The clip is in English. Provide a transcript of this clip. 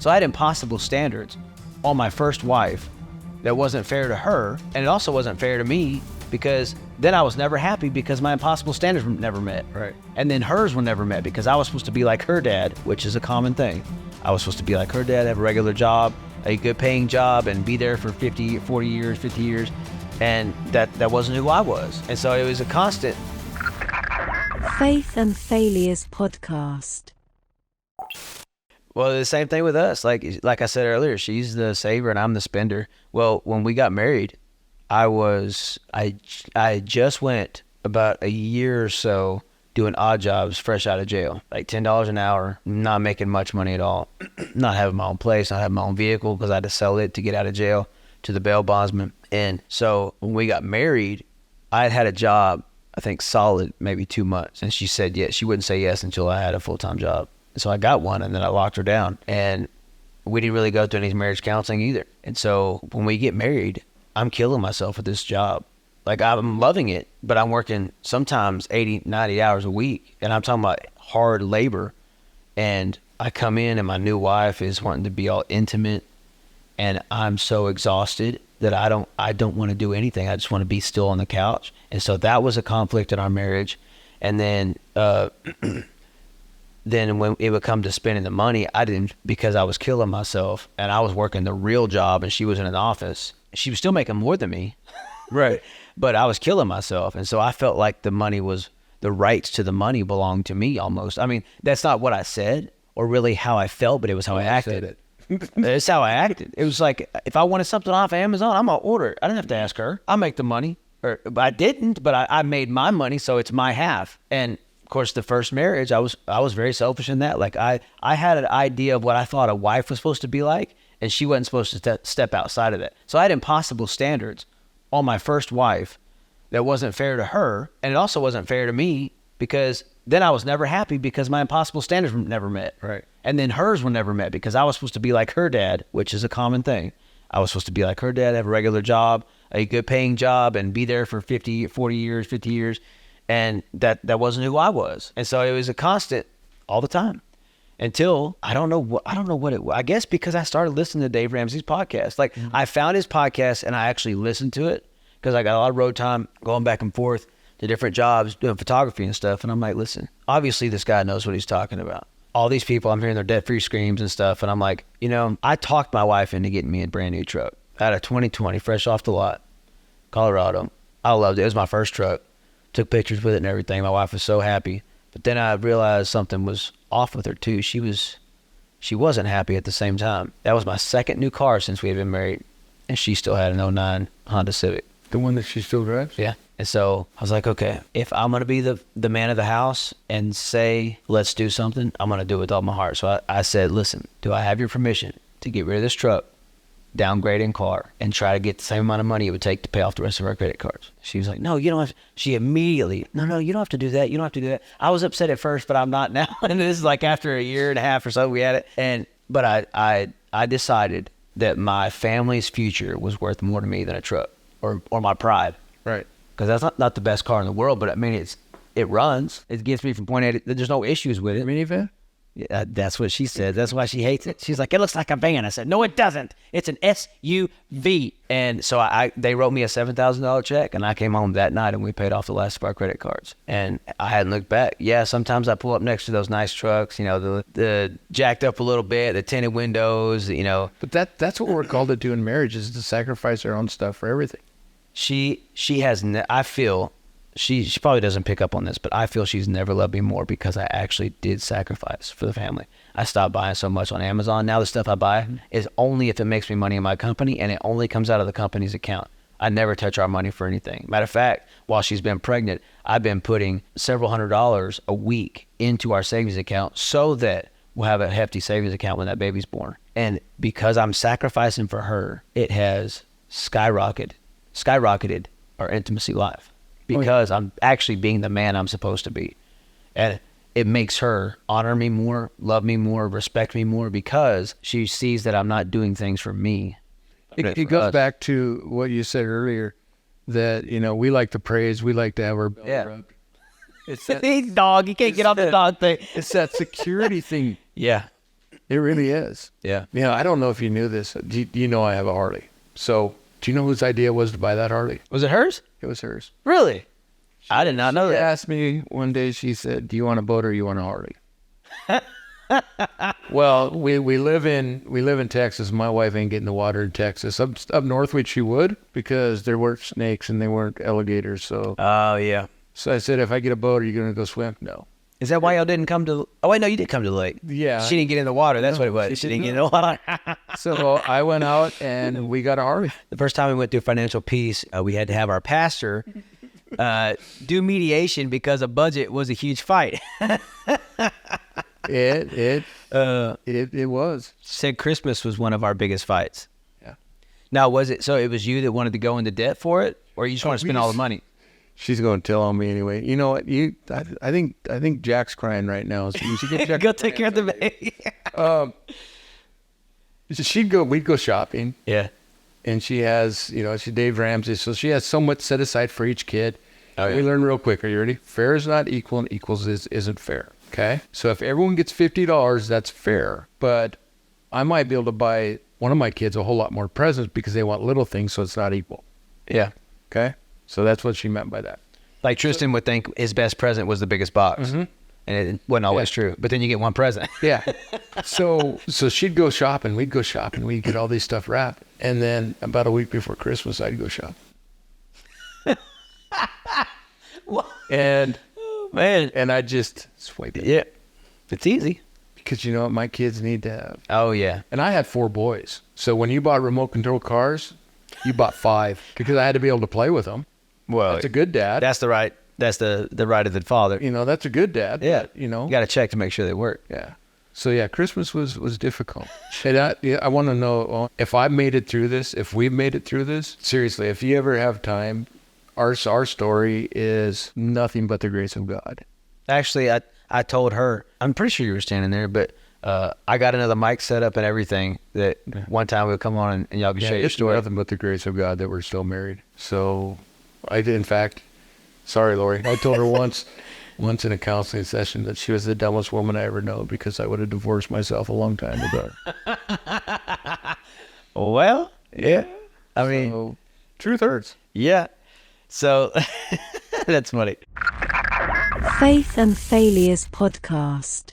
So I had impossible standards on my first wife that wasn't fair to her, and it also wasn't fair to me because then I was never happy because my impossible standards were never met. Right. And then hers were never met because I was supposed to be like her dad, which is a common thing. I was supposed to be like her dad, have a regular job, a good paying job, and be there for 50 years. And that wasn't who I was. And so it was a constant. Faith and Failures Podcast. Well, the same thing with us. Like I said earlier, she's the saver and I'm the spender. Well, when we got married, I just went about a year or so doing odd jobs fresh out of jail, like $10 an hour, not making much money at all, not having my own place, not having my own vehicle because I had to sell it to get out of jail to the bail bondsman. And so when we got married, I had a job, I think solid, maybe 2 months. And she said yes. She wouldn't say yes until I had a full-time job. So I got one, and then I locked her down. And we didn't really go through any marriage counseling either. And so when we get married, I'm killing myself with this job. Like, I'm loving it, but I'm working sometimes 80, 90 hours a week. And I'm talking about hard labor. And I come in, and my new wife is wanting to be all intimate. And I'm so exhausted that I don't want to do anything. I just want to be still on the couch. And so that was a conflict in our marriage. And then then when it would come to spending the money, I didn't, because I was killing myself and I was working the real job and she was in an office. She was still making more than me. Right. But I was killing myself. And so I felt like the rights to the money belonged to me almost. I mean, that's not what I said or really how I felt, but it was how I acted. It's how I acted. It was like, if I wanted something off Amazon, I'm going to order it. I didn't have to ask her. I'll make the money. But I didn't, but I made my money, so it's my half. And of course, the first marriage, I was very selfish in that. Like I had an idea of what I thought a wife was supposed to be like, and she wasn't supposed to step outside of that. So I had impossible standards on my first wife that wasn't fair to her, and it also wasn't fair to me because then I was never happy because my impossible standards were never met. Right. And then hers were never met because I was supposed to be like her dad, which is a common thing. I was supposed to be like her dad, have a regular job, a good paying job, and be there for 50 years. And that wasn't who I was. And so it was a constant all the time until I don't know what it was. I guess because I started listening to Dave Ramsey's podcast. Like I found his podcast and I actually listened to it because I got a lot of road time going back and forth to different jobs, doing photography and stuff. And I'm like, listen, obviously this guy knows what he's talking about. All these people, I'm hearing their debt-free screams and stuff. And I'm like, I talked my wife into getting me a brand new truck. I had a 2020 fresh off the lot, Colorado. I loved it. It was my first truck. Took pictures with it and everything. My wife was so happy. But then I realized something was off with her too. She wasn't happy at the same time. That was my second new car since we had been married. And she still had an '09 Honda Civic. The one that she still drives? Yeah. And so I was like, okay, if I'm going to be the man of the house and say, let's do something, I'm going to do it with all my heart. So I said, listen, do I have your permission to get rid of this truck, downgrade in car, and try to get the same amount of money it would take to pay off the rest of our credit cards? She was like, no, you don't have to. She immediately, no, you don't have to do that. You don't have to do that. I was upset at first, but I'm not now. And this is like after a year and a half or so we had it. But I decided that my family's future was worth more to me than a truck or my pride. Right. Because that's not the best car in the world, but I mean, it runs. It gets me from point A to, there's no issues with it. Minivan? Yeah, that's what she said. That's why she hates it. She's like, it looks like a van. I said, no, it doesn't. It's an SUV. And so they wrote me a $7,000 check, and I came home that night, and we paid off the last of our credit cards. And I hadn't looked back. Yeah, sometimes I pull up next to those nice trucks, the jacked up a little bit, the tinted windows, But that's what we're called to do in marriage, is to sacrifice our own stuff for everything. She has, I feel, she probably doesn't pick up on this, but I feel she's never loved me more because I actually did sacrifice for the family. I stopped buying so much on Amazon. Now the stuff I buy is only if it makes me money in my company, and it only comes out of the company's account. I never touch our money for anything. Matter of fact, while she's been pregnant, I've been putting several $100s a week into our savings account so that we'll have a hefty savings account when that baby's born. And because I'm sacrificing for her, it has skyrocketed our intimacy life. Because I'm actually being the man I'm supposed to be. And it makes her honor me more, love me more, respect me more, because she sees that I'm not doing things for me. It goes back to what you said earlier, that, we like to praise, we like to have our belly rubbed. It's that He's dog, you can't get off the dog thing. It's that security thing. Yeah. It really is. Yeah. You know, I don't know if you knew this. You know I have a Harley. So do you know whose idea was to buy that Harley? Was it hers? It was hers. Really? I did not know She that. asked me one day, she said, do you want a boat or you want a Harley? Well, we live in Texas. My wife ain't getting the water in Texas. Up north, which she would, because there weren't snakes and they weren't alligators. So Yeah. so I said, if I get a boat, are you going to go swim? No. Is that why y'all didn't come to? Oh wait, no, you did come to the lake. Yeah. She didn't get in the water. That's what it was. She didn't get in the water. So I went out and we got a Harley. The first time we went through financial peace, we had to have our pastor do mediation because a budget was a huge fight. It was. Said Christmas was one of our biggest fights. Yeah. Now, was it so? It was you that wanted to go into debt for it, or you just want to spend all the money? She's going to tell on me anyway. You know what? I think Jack's crying right now. So you should get Jack. Go take care of the baby. We'd go shopping. Yeah. And she has, she's Dave Ramsey, so she has so much set aside for each kid. Oh, yeah. We learn real quick. Are you ready? Fair is not equal, and equals isn't fair. Okay? So if everyone gets $50, that's fair. But I might be able to buy one of my kids a whole lot more presents because they want little things, so it's not equal. Yeah. Okay? So that's what she meant by that. Like Tristan would think his best present was the biggest box. Mm-hmm. And it wasn't always true. But then you get one present. Yeah. So she'd go shopping. We'd go shopping. We'd get all these stuff wrapped. And then about a week before Christmas, I'd go shop. And Man. and I just swipe it. Yeah. It's easy. Because you know what my kids need to have. Oh, yeah. And I had 4 boys. So when you bought remote control cars, you bought 5 because I had to be able to play with them. Well, That's a good dad. That's the right. That's the right of the father. That's a good dad. Yeah. But, You got to check to make sure they work. Yeah. So yeah, Christmas was difficult. And I want to know if I made it through this, if we've made it through this. Seriously, if you ever have time, our story is nothing but the grace of God. Actually, I told her, I'm pretty sure you were standing there, but I got another mic set up and everything that one time we'll come on and y'all can share your It's story. nothing but the grace of God that we're still married. So I did, in fact, sorry, Lori, I told her once in a counseling session that she was the dumbest woman I ever know because I would have divorced myself a long time ago. Well, yeah. I mean, So, truth hurts. yeah. So that's funny. Faith and Failures Podcast.